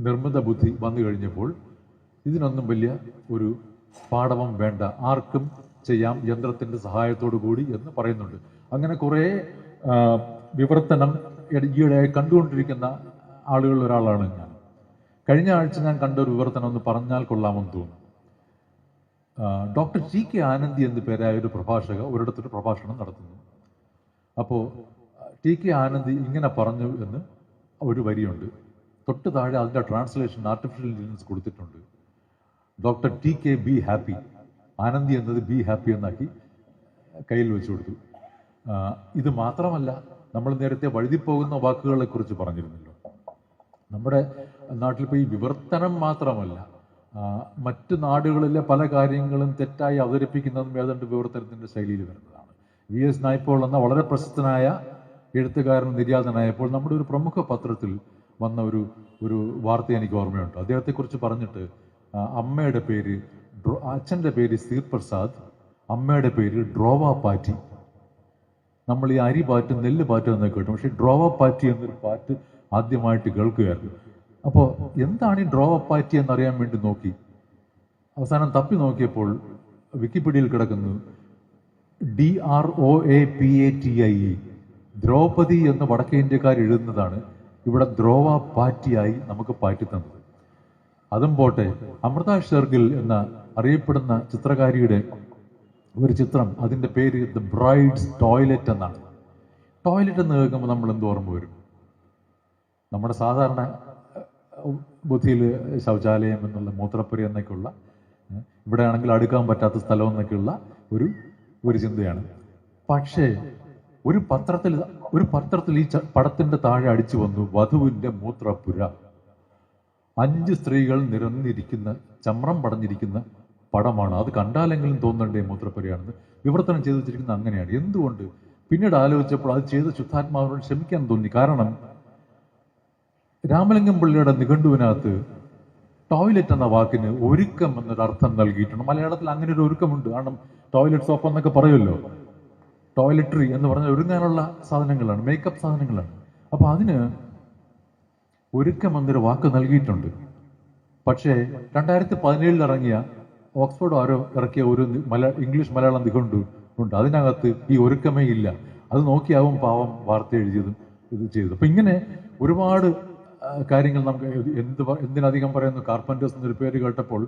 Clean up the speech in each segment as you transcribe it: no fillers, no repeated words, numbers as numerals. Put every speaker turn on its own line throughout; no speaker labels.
നിർമ്മിത ബുദ്ധി വന്നു കഴിഞ്ഞപ്പോൾ ഇതിനൊന്നും വലിയ ഒരു പാഠവും വേണ്ട, ആർക്കും ചെയ്യാം യന്ത്രത്തിൻ്റെ സഹായത്തോടു കൂടി എന്ന് പറയുന്നുണ്ട്. അങ്ങനെ കുറേ വിവർത്തനം ഈയിടെയായി കണ്ടുകൊണ്ടിരിക്കുന്ന ആളുകളിൽ ഒരാളാണ് ഞാൻ. കഴിഞ്ഞ ആഴ്ച ഞാൻ കണ്ട ഒരു വിവർത്തനം ഒന്ന് പറഞ്ഞാൽ കൊള്ളാമെന്ന് തോന്നുന്നു. ഡോക്ടർ ടി കെ ആനന്ദി എന്ന പേരായ ഒരു പ്രഭാഷക ഒരിടത്തൊരു പ്രഭാഷണം നടത്തുന്നു. അപ്പോൾ ടി കെ ആനന്ദി ഇങ്ങനെ പറഞ്ഞു എന്ന് ഒരു വരിയുണ്ട്. തൊട്ട് താഴെ അതിൻ്റെ ട്രാൻസ്ലേഷൻ ആർട്ടിഫിഷ്യൽ ഇന്റലിജൻസ് കൊടുത്തിട്ടുണ്ട്. Doctor T K be happy, ആനന്ദി എന്നത് ബി ഹാപ്പി എന്നാക്കി കയ്യിൽ വെച്ചു കൊടുത്തു. ഇത് മാത്രമല്ല, നമ്മൾ നേരത്തെ വഴുതിപ്പോകുന്ന വാക്കുകളെ കുറിച്ച് പറഞ്ഞിരുന്നല്ലോ. നമ്മുടെ നാട്ടിലിപ്പോൾ ഈ വിവർത്തനം മാത്രമല്ല, മറ്റു നാടുകളിലെ പല കാര്യങ്ങളും തെറ്റായി അവതരിപ്പിക്കുന്നതും ഏതാണ്ട് വിവർത്തനത്തിൻ്റെ ശൈലിയിൽ വരുന്നതാണ്. വി എസ് നായ്പോൾ എന്ന വളരെ പ്രശസ്തനായ എഴുത്തുകാരൻ നിര്യാതനായപ്പോൾ നമ്മുടെ ഒരു പ്രമുഖ പത്രത്തിൽ വന്ന ഒരു വാർത്ത എനിക്ക് ഓർമ്മയുണ്ട്. അദ്ദേഹത്തെക്കുറിച്ച് പറഞ്ഞിട്ട് അമ്മയുടെ പേര്, അച്ഛൻ്റെ പേര് സീർ പ്രസാദ്, അമ്മയുടെ പേര് ഡ്രോവ പാറ്റി. നമ്മൾ ഈ അരി പാറ്റ് നെല്ല് പാറ്റ് എന്നൊക്കെ കേട്ടു, പക്ഷേ ഡ്രോവ പാറ്റി എന്നൊരു പാറ്റ് ആദ്യമായിട്ട് കേൾക്കുകയായിരുന്നു. അപ്പോൾ എന്താണ് ഈ ഡ്രോവ പാറ്റി എന്നറിയാൻ വേണ്ടി നോക്കി. അവസാനം തപ്പി നോക്കിയപ്പോൾ വിക്കിപീഡിയയിൽ കിടക്കുന്നു DROAPATIE, ദ്രൗപദി എന്ന് വടക്കേ ഇന്ത്യക്കാർ എഴുതുന്നതാണ് ഇവിടെ ദ്രോവ പാറ്റിയായി നമുക്ക് പാറ്റി തന്നത്. അതും പോട്ടെ, അമൃത ഷെർഗിൽ എന്ന അറിയപ്പെടുന്ന ചിത്രകാരിയുടെ ഒരു ചിത്രം, അതിൻ്റെ പേര് ദ ബ്രൈഡ്സ് ടോയ്ലറ്റ് എന്നാണ്. ടോയ്ലറ്റ് എന്ന് കേൾക്കുമ്പോൾ നമ്മൾ എന്ത് ഓർമ്മ വരും? നമ്മുടെ സാധാരണ ബുദ്ധിയിൽ ശൗചാലയം എന്നുള്ള, മൂത്രപ്പുര എന്നൊക്കെയുള്ള, ഇവിടെ ആണെങ്കിൽ അടുക്കാൻ പറ്റാത്ത സ്ഥലം എന്നൊക്കെയുള്ള ഒരു ചിന്തയാണ്. പക്ഷേ ഒരു പത്രത്തിൽ ഈ പടത്തിന്റെ താഴെ അടിച്ചു വന്നു വധുവിന്റെ മൂത്രപ്പുര. 5 സ്ത്രീകൾ നിരന്നിരിക്കുന്ന, ചമ്രം പടഞ്ഞിരിക്കുന്ന പടമാണ്. അത് കണ്ടാലെങ്കിലും തോന്നണ്ടേ മൂത്രപ്പുരയാണെന്ന്. വിവർത്തനം ചെയ്തു വെച്ചിരിക്കുന്നത് അങ്ങനെയാണ്. എന്തുകൊണ്ട്? പിന്നീട് ആലോചിച്ചപ്പോൾ അത് ചെയ്ത് ശുദ്ധാത്മാവിനോട് ക്ഷമിക്കാൻ തോന്നി. കാരണം രാമലിംഗം പിള്ളയുടെ നിഘണ്ടുവിനകത്ത് ടോയ്ലറ്റ് എന്ന വാക്കിന് ഒരുക്കം എന്നൊരർത്ഥം നൽകിയിട്ടുണ്ട്. മലയാളത്തിൽ അങ്ങനെ ഒരു ഒരുക്കമുണ്ട്. കാരണം ടോയ്ലറ്റ് സോപ്പ് എന്നൊക്കെ പറയുമല്ലോ. ടോയ്ലറ്ററി എന്ന് പറഞ്ഞാൽ ഒരുങ്ങാനുള്ള സാധനങ്ങളാണ്, മേക്കപ്പ് സാധനങ്ങളാണ്. അപ്പോൾ അതിന് ഒരുക്കം എന്നൊരു വാക്ക് നൽകിയിട്ടുണ്ട്. പക്ഷേ 2017 ഇറങ്ങിയ ഓക്സ്ഫോർഡ് ആരോ ഇറക്കിയ ഒരു ഇംഗ്ലീഷ് മലയാളം നിഘണ്ടു ഉണ്ട്. അതിനകത്ത് ഈ ഒരുക്കമേ ഇല്ല. അത് നോക്കിയാവും പാവം വാർത്ത എഴുതിയതും ഇത് ചെയ്തത്. അപ്പം ഇങ്ങനെ ഒരുപാട് കാര്യങ്ങൾ നമുക്ക് എന്തിനധികം പറയുന്നു. കാർപ്പൻറ്റേഴ്സ് എന്നൊരു പേര് കേട്ടപ്പോൾ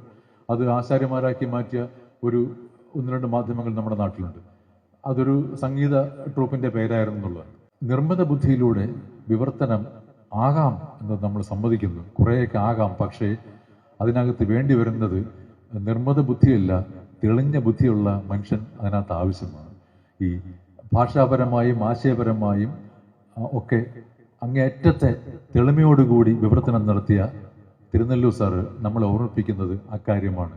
അത് ആശാരിമാരാക്കി മാറ്റിയ 1-2 മാധ്യമങ്ങൾ നമ്മുടെ നാട്ടിലുണ്ട്. അതൊരു സംഗീത ട്രൂപ്പിൻ്റെ പേരായിരുന്നു എന്നുള്ളത്. നിർമ്മിത ബുദ്ധിയിലൂടെ വിവർത്തനം ആകാം എന്ന് നമ്മൾ സമ്മതിക്കുന്നു. കുറേയൊക്കെ ആകാം. പക്ഷേ അതിനകത്ത് വേണ്ടി വരുന്നത് നിർമ്മിത ബുദ്ധിയല്ല, തെളിഞ്ഞ ബുദ്ധിയുള്ള മനുഷ്യൻ അതിനകത്ത് ആവശ്യമാണ്. ഈ ഭാഷാപരമായും ആശയപരമായും ഒക്കെ അങ്ങേയറ്റത്തെ തെളിമയോടുകൂടി വിവർത്തനം നടത്തിയ തിരുനെല്ലൂർ സാറ് നമ്മളെ ഓർമ്മിപ്പിക്കുന്നത് അക്കാര്യമാണ്.